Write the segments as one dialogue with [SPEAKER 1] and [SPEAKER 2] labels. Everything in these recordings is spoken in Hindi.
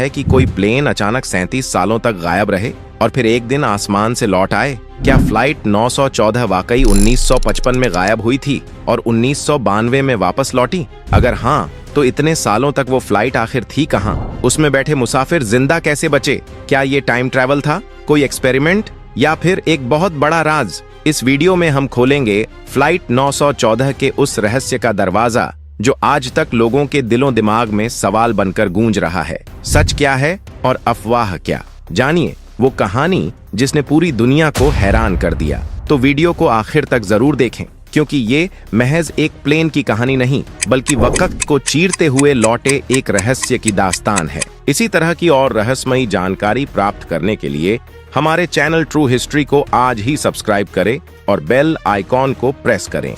[SPEAKER 1] है कि कोई प्लेन अचानक 37 सालों तक गायब रहे और फिर एक दिन आसमान से लौट आए? क्या फ्लाइट 914 वाकई 1955 में गायब हुई थी और 1992 में वापस लौटी? अगर हाँ, तो इतने सालों तक वो फ्लाइट आखिर थी कहाँ? उसमें बैठे मुसाफिर जिंदा कैसे बचे? क्या ये टाइम ट्रैवल था, कोई एक्सपेरिमेंट, या फिर एक बहुत बड़ा राज? इस वीडियो में हम खोलेंगे फ्लाइट 914 के उस रहस्य का दरवाजा जो आज तक लोगों के दिलों दिमाग में सवाल बनकर गूंज रहा है। सच क्या है और अफवाह क्या? जानिए वो कहानी जिसने पूरी दुनिया को हैरान कर दिया। तो वीडियो को आखिर तक जरूर देखें, क्योंकि ये महज एक प्लेन की कहानी नहीं, बल्कि वक्त को चीरते हुए लौटे एक रहस्य की दास्तान है। इसी तरह की और रहस्यमयी जानकारी प्राप्त करने के लिए हमारे चैनल ट्रू हिस्ट्री को आज ही सब्सक्राइब करें और बेल आइकॉन को प्रेस करें।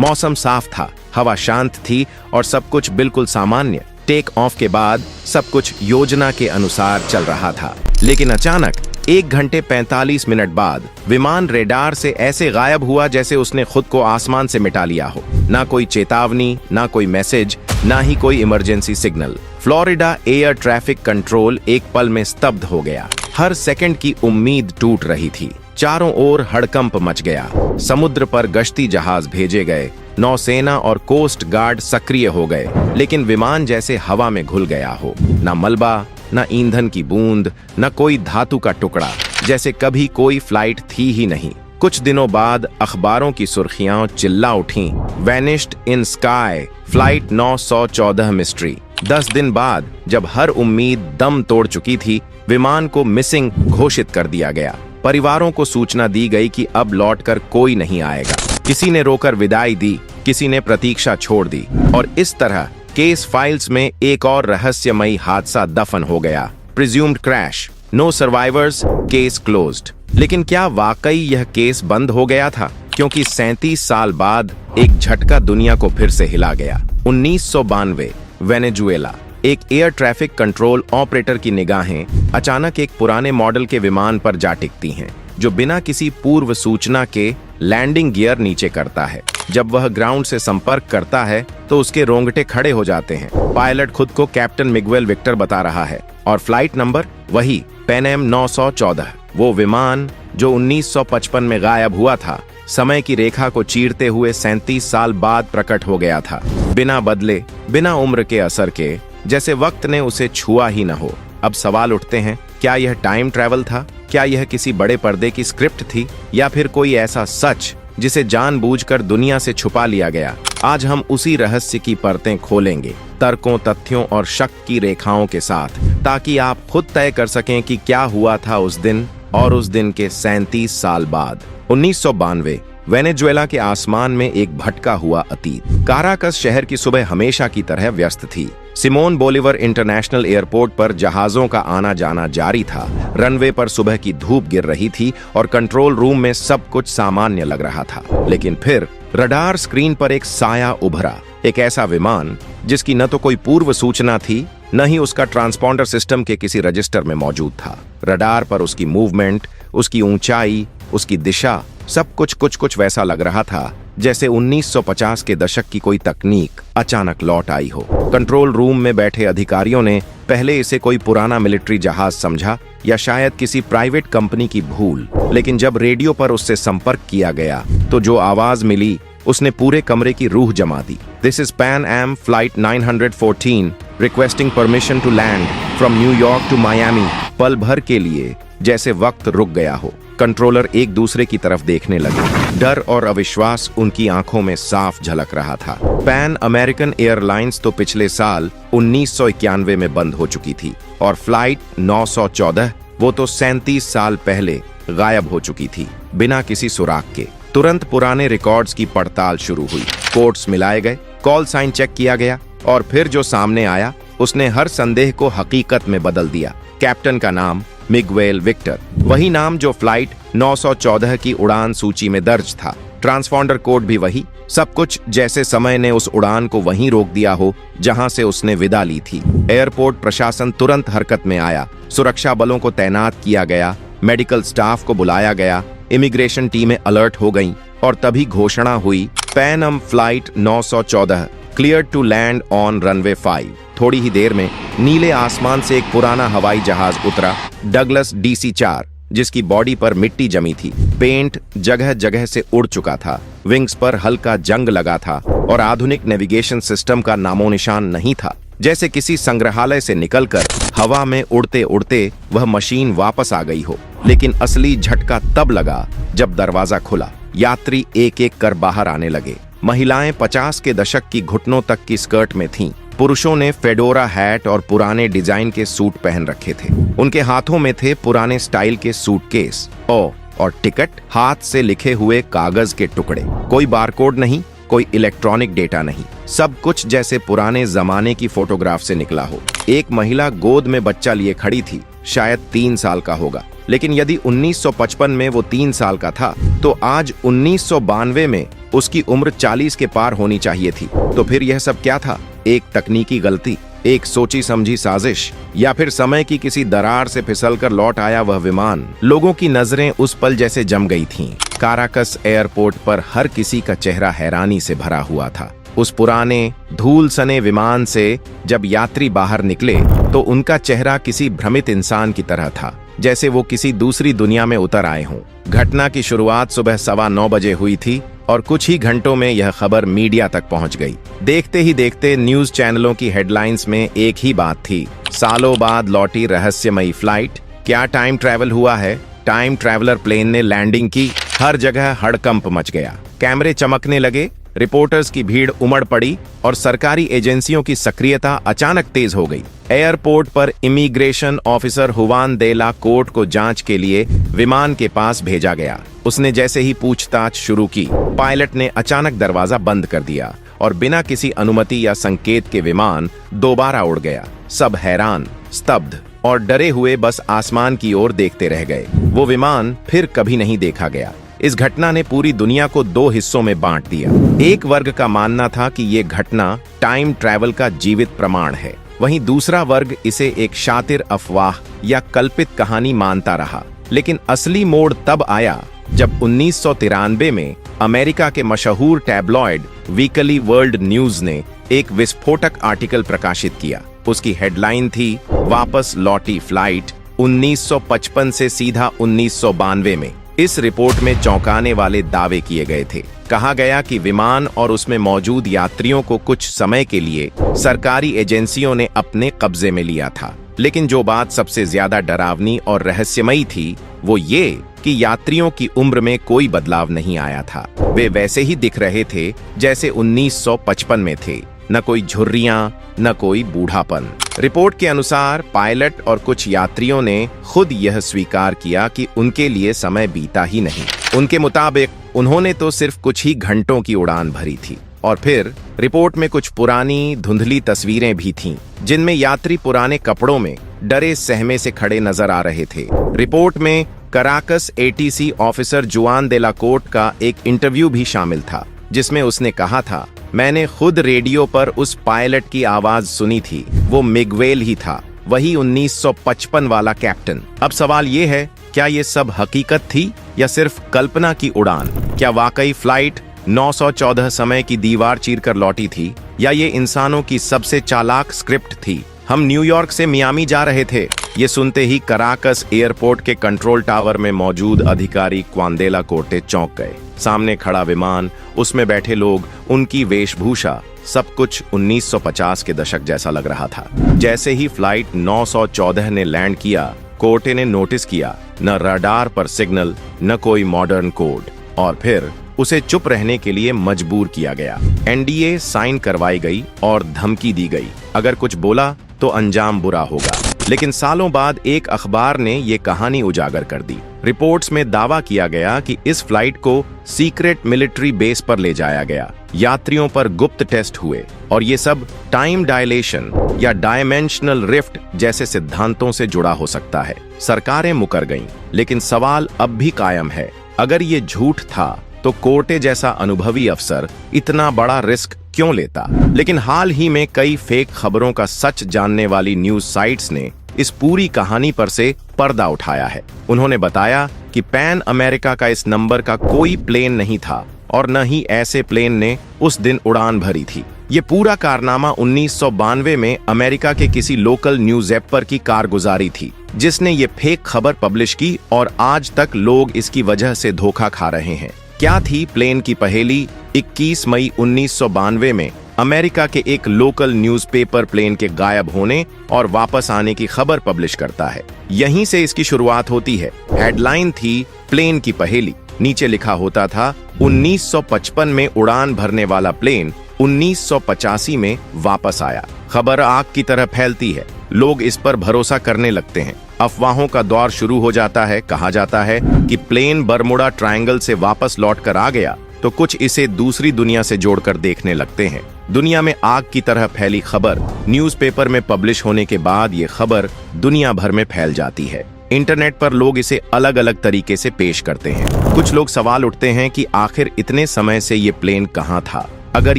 [SPEAKER 1] मौसम साफ था, हवा शांत थी और सब कुछ बिल्कुल सामान्य। टेक ऑफ के बाद सब कुछ योजना के अनुसार चल रहा था, लेकिन अचानक 1 घंटे 45 मिनट बाद विमान रेडार से ऐसे गायब हुआ जैसे उसने खुद को आसमान से मिटा लिया हो। ना कोई चेतावनी, ना कोई मैसेज, ना ही कोई emergency signal. Florida air traffic control एक पल में स्तब्ध हो गया। हर सेकंड की उम्मीद टूट रही थी। चारों ओर हड़कंप मच गया। समुद्र पर गश्ती जहाज भेजे गए, नौसेना और कोस्ट गार्ड सक्रिय हो गए, लेकिन विमान जैसे हवा में घुल गया हो। न मलबा, न ईंधन की बूंद, न कोई धातु का टुकड़ा, जैसे कभी कोई फ्लाइट थी ही नहीं। कुछ दिनों बाद अखबारों की सुर्खियां चिल्ला उठीं, vanished in sky, flight 914 mystery. 10 दिन बाद जब हर उम्मीद दम तोड़ चुकी थी, विमान को मिसिंग घोषित कर दिया गया। परिवारों को सूचना दी गई कि अब लौटकर कोई नहीं आएगा। किसी ने रोकर विदाई दी, किसी ने प्रतीक्षा छोड़ दी, और इस तरह केस फाइल्स में एक और रहस्यमयी हादसा दफन हो गया। Presumed crash, no survivors, case closed. लेकिन क्या वाकई यह केस बंद हो गया था? क्योंकि 37 साल बाद एक झटका दुनिया को फिर से हिला गया। 1992 वेनेजुएला। एक एयर ट्रैफिक कंट्रोल ऑपरेटर की निगाहें अचानक एक पुराने मॉडल के विमान पर जा टिकती हैं, जो बिना किसी पूर्व सूचना के लैंडिंग गियर नीचे करता है। जब वह ग्राउंड से संपर्क करता है तो उसके रोंगटे खड़े हो जाते हैं। पायलट खुद को कैप्टन मिगुएल विक्टर बता रहा है और फ्लाइट नंबर वही पैन एम 914। वो विमान जो 1955 में गायब हुआ था, समय की रेखा को चीरते हुए 37 साल बाद प्रकट हो गया था। बिना बदले, बिना उम्र के असर के, जैसे वक्त ने उसे छुआ ही न हो। अब सवाल उठते हैं, क्या यह टाइम ट्रैवल था? क्या यह किसी बड़े पर्दे की स्क्रिप्ट थी, या फिर कोई ऐसा सच जिसे जानबूझकर दुनिया से छुपा लिया गया? आज हम उसी रहस्य की परतें खोलेंगे, तर्कों, तथ्यों और शक की रेखाओं के साथ, ताकि आप खुद तय कर सकें कि क्या हुआ था उस दिन और उस दिन के 37 साल बाद। 1992 वेनेजुएला के आसमान में एक भटका हुआ अतीत। काराकस शहर की सुबह हमेशा की तरह व्यस्त थी। सिमोन बोलिवर इंटरनेशनल एयरपोर्ट पर जहाजों का आना जाना जारी था। रनवे पर सुबह की धूप गिर रही थी और कंट्रोल रूम में सब कुछ सामान्य लग रहा था। लेकिन फिर रडार स्क्रीन पर एक साया उभरा। एक ऐसा विमान जिसकी न तो कोई पूर्व सूचना थी, न ही उसका ट्रांसपॉन्डर सिस्टम के किसी रजिस्टर में मौजूद था। रडार पर उसकी मूवमेंट, उसकी ऊंचाई, उसकी दिशा, सब कुछ वैसा लग रहा था जैसे 1950 के दशक की कोई तकनीक अचानक लौट आई हो। कंट्रोल रूम में बैठे अधिकारियों ने पहले इसे कोई पुराना मिलिट्री जहाज समझा या शायद किसी प्राइवेट कंपनी की भूल, लेकिन जब रेडियो पर उससे संपर्क किया गया तो जो आवाज मिली उसने पूरे कमरे की रूह जमा दी। This is Pan Am flight 914 requesting permission to land from New York to Miami. पल भर के लिए जैसे वक्त रुक गया हो। कंट्रोलर एक दूसरे की तरफ देखने लगे। डर और अविश्वास उनकी आंखों में साफ झलक रहा था। पैन अमेरिकन एयरलाइंस तो पिछले साल 1991 में बंद हो चुकी थी और फ्लाइट 914 वो तो 37 साल पहले गायब हो चुकी थी, बिना किसी सुराग के। तुरंत पुराने रिकॉर्ड्स की पड़ताल शुरू हुई। कोड्स मिलाए गए, कॉल साइन चेक किया गया और फिर जो सामने आया उसने हर संदेह को हकीकत में बदल दिया। कैप्टन का नाम मिगुएल विक्टर, वही नाम जो फ्लाइट 914 की उड़ान सूची में दर्ज था। ट्रांसपॉन्डर कोड भी वही। सब कुछ जैसे समय ने उस उड़ान को वहीं रोक दिया हो जहां से उसने विदा ली थी। एयरपोर्ट प्रशासन तुरंत हरकत में आया। सुरक्षा बलों को तैनात किया गया, मेडिकल स्टाफ को बुलाया गया, इमिग्रेशन टीमें अलर्ट हो गईं और तभी घोषणा हुई, Pan Am flight 914 clear to land on runway 5। थोड़ी ही देर में नीले आसमान से एक पुराना हवाई जहाज उतरा, डगलस DC-4, जिसकी बॉडी पर मिट्टी जमी थी। पेंट जगह जगह से उड़ चुका था, विंग्स पर हल्का जंग लगा था और आधुनिक नेविगेशन सिस्टम का नामो निशान नहीं था। जैसे किसी संग्रहालय से निकलकर हवा में उड़ते उड़ते वह मशीन वापस आ गई हो। लेकिन असली झटका तब लगा जब दरवाजा खुला। यात्री एक एक कर बाहर आने लगे। महिलाएं 50 के दशक की घुटनों तक की स्कर्ट में थीं। पुरुषों ने फेडोरा हैट और पुराने डिजाइन के सूट पहन रखे थे। उनके हाथों में थे पुराने स्टाइल के सूटकेस और टिकट, हाथ से लिखे हुए कागज के टुकड़े। कोई बारकोड नहीं, कोई इलेक्ट्रॉनिक डेटा नहीं, सब कुछ जैसे पुराने जमाने की फोटोग्राफ से निकला हो। एक महिला गोद में बच्चा लिए खड़ी थी, शायद 3 साल का होगा। लेकिन यदि 1955 में वो 3 साल का था, तो आज 1992 में उसकी उम्र 40 के पार होनी चाहिए थी। तो फिर यह सब क्या था? एक तकनीकी गलती, एक सोची समझी साजिश, या फिर समय की किसी दरार से फिसलकर लौट आया वह विमान? लोगों की नजरें उस पल जैसे जम गई थीं। काराकस एयरपोर्ट पर हर किसी का चेहरा हैरानी से भरा हुआ था। उस पुराने धूल सने विमान से जब यात्री बाहर निकले तो उनका चेहरा किसी भ्रमित इंसान की तरह था, जैसे वो किसी दूसरी दुनिया में उतर आए हों। घटना की शुरुआत सुबह 9:15 बजे हुई थी और कुछ ही घंटों में यह खबर मीडिया तक पहुंच गई। देखते ही देखते न्यूज चैनलों की हेडलाइंस में एक ही बात थी, सालों बाद लौटी रहस्यमयी फ्लाइट। क्या टाइम ट्रैवल हुआ है? टाइम ट्रैवलर प्लेन ने लैंडिंग की। हर जगह हड़कंप मच गया। कैमरे चमकने लगे, रिपोर्टर्स की भीड़ उमड़ पड़ी और सरकारी एजेंसियों की सक्रियता अचानक तेज हो गई। एयरपोर्ट पर इमिग्रेशन ऑफिसर हुवान दे ला कोर्ट को जांच के लिए विमान के पास भेजा गया। उसने जैसे ही पूछताछ शुरू की, पायलट ने अचानक दरवाजा बंद कर दिया और बिना किसी अनुमति या संकेत के विमान दोबारा उड़ गया। सब हैरान, स्तब्ध और डरे हुए बस आसमान की ओर देखते रह गए। वो विमान फिर कभी नहीं देखा गया। इस घटना ने पूरी दुनिया को 2 हिस्सों में बांट दिया। एक वर्ग का मानना था कि ये घटना टाइम ट्रैवल का जीवित प्रमाण है, वहीं दूसरा वर्ग इसे एक शातिर अफवाह या कल्पित कहानी मानता रहा। लेकिन असली मोड़ तब आया जब 1993 में अमेरिका के मशहूर टैबलॉइड वीकली वर्ल्ड न्यूज ने एक विस्फोटक आर्टिकल प्रकाशित किया। उसकी हेडलाइन थी, वापस लौटी फ्लाइट 1955 से सीधा 1992 में। इस रिपोर्ट में चौंकाने वाले दावे किए गए थे। कहा गया कि विमान और उसमें मौजूद यात्रियों को कुछ समय के लिए सरकारी एजेंसियों ने अपने कब्जे में लिया था। लेकिन जो बात सबसे ज्यादा डरावनी और रहस्यमयी थी, वो ये कि यात्रियों की उम्र में कोई बदलाव नहीं आया था। वे वैसे ही दिख रहे थे जैसे 1955 में थे। न कोई झुर्रियां, न कोई बूढ़ापन। रिपोर्ट के अनुसार पायलट और कुछ यात्रियों ने खुद यह स्वीकार किया कि उनके लिए समय बीता ही नहीं। उनके मुताबिक उन्होंने तो सिर्फ कुछ ही घंटों की उड़ान भरी थी। और फिर रिपोर्ट में कुछ पुरानी धुंधली तस्वीरें भी थीं, जिनमें यात्री पुराने कपड़ों में डरे सहमे से खड़े नजर आ रहे थे। रिपोर्ट में कराकस ATC ऑफिसर जुआन दे ला कोर्ट का एक इंटरव्यू भी शामिल था, जिसमें उसने कहा था, मैंने खुद रेडियो पर उस पायलट की आवाज सुनी थी। वो मिगवेल ही था, वही 1955 वाला कैप्टन। अब सवाल ये है, क्या ये सब हकीकत थी या सिर्फ कल्पना की उड़ान? क्या वाकई फ्लाइट 914 समय की दीवार चीरकर लौटी थी, या ये इंसानों की सबसे चालाक स्क्रिप्ट थी? हम न्यूयॉर्क से मियामी जा रहे थे। ये सुनते ही कराकस एयरपोर्ट के कंट्रोल टावर में मौजूद अधिकारी क्वांदेला कोर्टे चौंक गए। सामने खड़ा विमान, उसमें बैठे लोग, उनकी वेशभूषा, सब कुछ 1950 के दशक जैसा लग रहा था। जैसे ही फ्लाइट 914 ने लैंड किया, कोर्टे ने नोटिस किया, न रडार पर सिग्नल, न कोई मॉडर्न कोड, और फिर उसे चुप रहने के लिए मजबूर किया गया। NDA साइन करवाई गई और धमकी दी गई, अगर कुछ बोला तो अंजाम बुरा होगा। लेकिन सालों बाद एक अखबार ने ये कहानी उजागर कर दी। रिपोर्ट्स में दावा किया गया कि इस फ्लाइट को सीक्रेट मिलिट्री बेस पर ले जाया गया। यात्रियों पर गुप्त टेस्ट हुए और ये सब टाइम डायलेशन या डायमेंशनल रिफ्ट जैसे सिद्धांतों से जुड़ा हो सकता है। सरकारें मुकर गईं, लेकिन सवाल अब भी कायम है, अगर ये झूठ था तो कोर्टे जैसा अनुभवी अफसर इतना बड़ा रिस्क क्यों लेता? लेकिन हाल ही में कई फेक खबरों का सच जानने वाली न्यूज साइट्स ने इस पूरी कहानी पर से पर्दा उठाया है। उन्होंने बताया कि पैन अमेरिका का इस नंबर का कोई प्लेन नहीं था और न ही ऐसे प्लेन ने उस दिन उड़ान भरी थी। ये पूरा कारनामा 1992 में अमेरिका के किसी लोकल न्यूज एपर की कारगुजारी थी, जिसने ये फेक खबर पब्लिश की और आज तक लोग इसकी वजह से धोखा खा रहे हैं। क्या थी प्लेन की पहेली? 21 मई 1992 में अमेरिका के एक लोकल न्यूज़पेपर प्लेन के गायब होने और वापस आने की खबर पब्लिश करता है। यहीं से इसकी शुरुआत होती है। हेडलाइन थी प्लेन की पहेली। नीचे लिखा होता था 1955 में उड़ान भरने वाला प्लेन 1985 में वापस आया। खबर आग की तरह फैलती है, लोग इस पर भरोसा करने लगते हैं। अफवाहों का दौर शुरू हो जाता है। कहा जाता है कि प्लेन बरमुडा ट्रायंगल से वापस लौट कर आ गया, तो कुछ इसे दूसरी दुनिया से जोड़कर देखने लगते हैं। दुनिया में आग की तरह फैली खबर न्यूज़पेपर में पब्लिश होने के बाद ये खबर दुनिया भर में फैल जाती है। इंटरनेट पर लोग इसे अलग अलग तरीके से पेश करते हैं। कुछ लोग सवाल उठते हैं कि आखिर इतने समय से ये प्लेन कहाँ था? अगर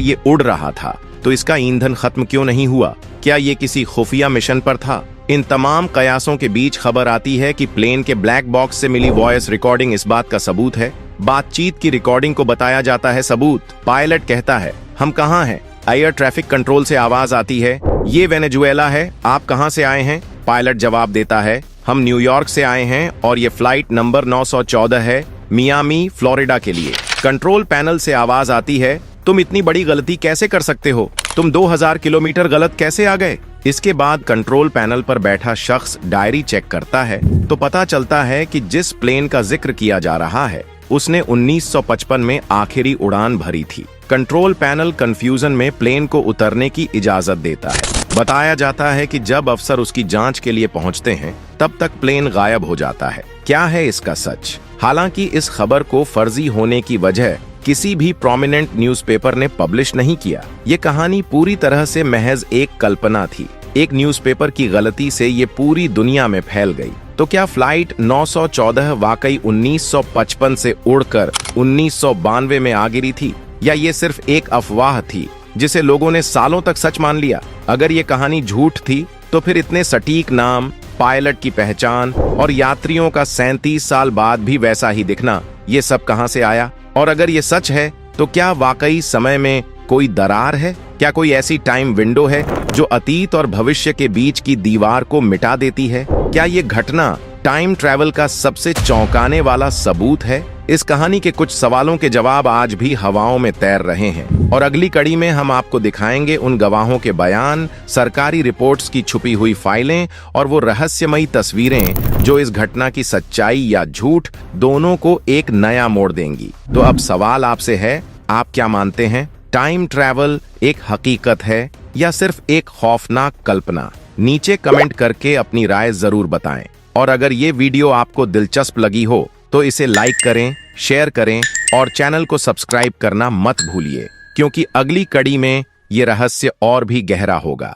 [SPEAKER 1] ये उड़ रहा था तो इसका ईंधन खत्म क्यों नहीं हुआ? क्या ये किसी खुफिया मिशन पर था? इन तमाम कयासों के बीच खबर आती है कि प्लेन के ब्लैक बॉक्स से मिली वॉइस रिकॉर्डिंग इस बात का सबूत है। बातचीत की रिकॉर्डिंग को बताया जाता है सबूत। पायलट कहता है, हम कहाँ हैं? एयर ट्रैफिक कंट्रोल से आवाज आती है, ये वेनेजुएला है, आप कहाँ से आए हैं? पायलट जवाब देता है, हम न्यूयॉर्क से आए हैं और ये फ्लाइट नंबर 914 है, मियामी फ्लोरिडा के लिए। कंट्रोल पैनल से आवाज आती है, तुम इतनी बड़ी गलती कैसे कर सकते हो? तुम 2000 किलोमीटर गलत कैसे आ गए? इसके बाद कंट्रोल पैनल पर बैठा शख्स डायरी चेक करता है तो पता चलता है कि जिस प्लेन का जिक्र किया जा रहा है उसने 1955 में आखिरी उड़ान भरी थी। कंट्रोल पैनल कंफ्यूजन में प्लेन को उतरने की इजाजत देता है। बताया जाता है कि जब अफसर उसकी जांच के लिए पहुंचते हैं तब तक प्लेन गायब हो जाता है। क्या है इसका सच? हालांकि इस खबर को फर्जी होने की वजह किसी भी प्रोमिनेंट न्यूज़पेपर ने पब्लिश नहीं किया। ये कहानी पूरी तरह से महज एक कल्पना थी। एक न्यूज़पेपर की गलती से ये पूरी दुनिया में फैल गई। तो क्या फ्लाइट 914 वाकई 1955 से उड़कर 1992 में आ गिरी थी, या ये सिर्फ एक अफवाह थी जिसे लोगों ने सालों तक सच मान लिया? अगर ये कहानी झूठ थी तो फिर इतने सटीक नाम, पायलट की पहचान और यात्रियों का 37 साल बाद भी वैसा ही दिखना, ये सब कहां से आया? और अगर ये सच है तो क्या वाकई समय में कोई दरार है? क्या कोई ऐसी टाइम विंडो है जो अतीत और भविष्य के बीच की दीवार को मिटा देती है? क्या ये घटना टाइम ट्रैवल का सबसे चौंकाने वाला सबूत है? इस कहानी के कुछ सवालों के जवाब आज भी हवाओं में तैर रहे हैं और अगली कड़ी में हम आपको दिखाएंगे उन गवाहों के बयान, सरकारी रिपोर्ट्स की छुपी हुई फाइलें और वो रहस्यमयी तस्वीरें जो इस घटना की सच्चाई या झूठ दोनों को एक नया मोड़ देंगी। तो अब सवाल आपसे है, आप क्या मानते हैं? टाइम ट्रैवल एक हकीकत है या सिर्फ एक खौफनाक कल्पना? नीचे कमेंट करके अपनी राय जरूर बताएं। और अगर ये वीडियो आपको दिलचस्प लगी हो तो इसे लाइक करें, शेयर करें और चैनल को सब्सक्राइब करना मत भूलिए, क्योंकि अगली कड़ी में ये रहस्य और भी गहरा होगा।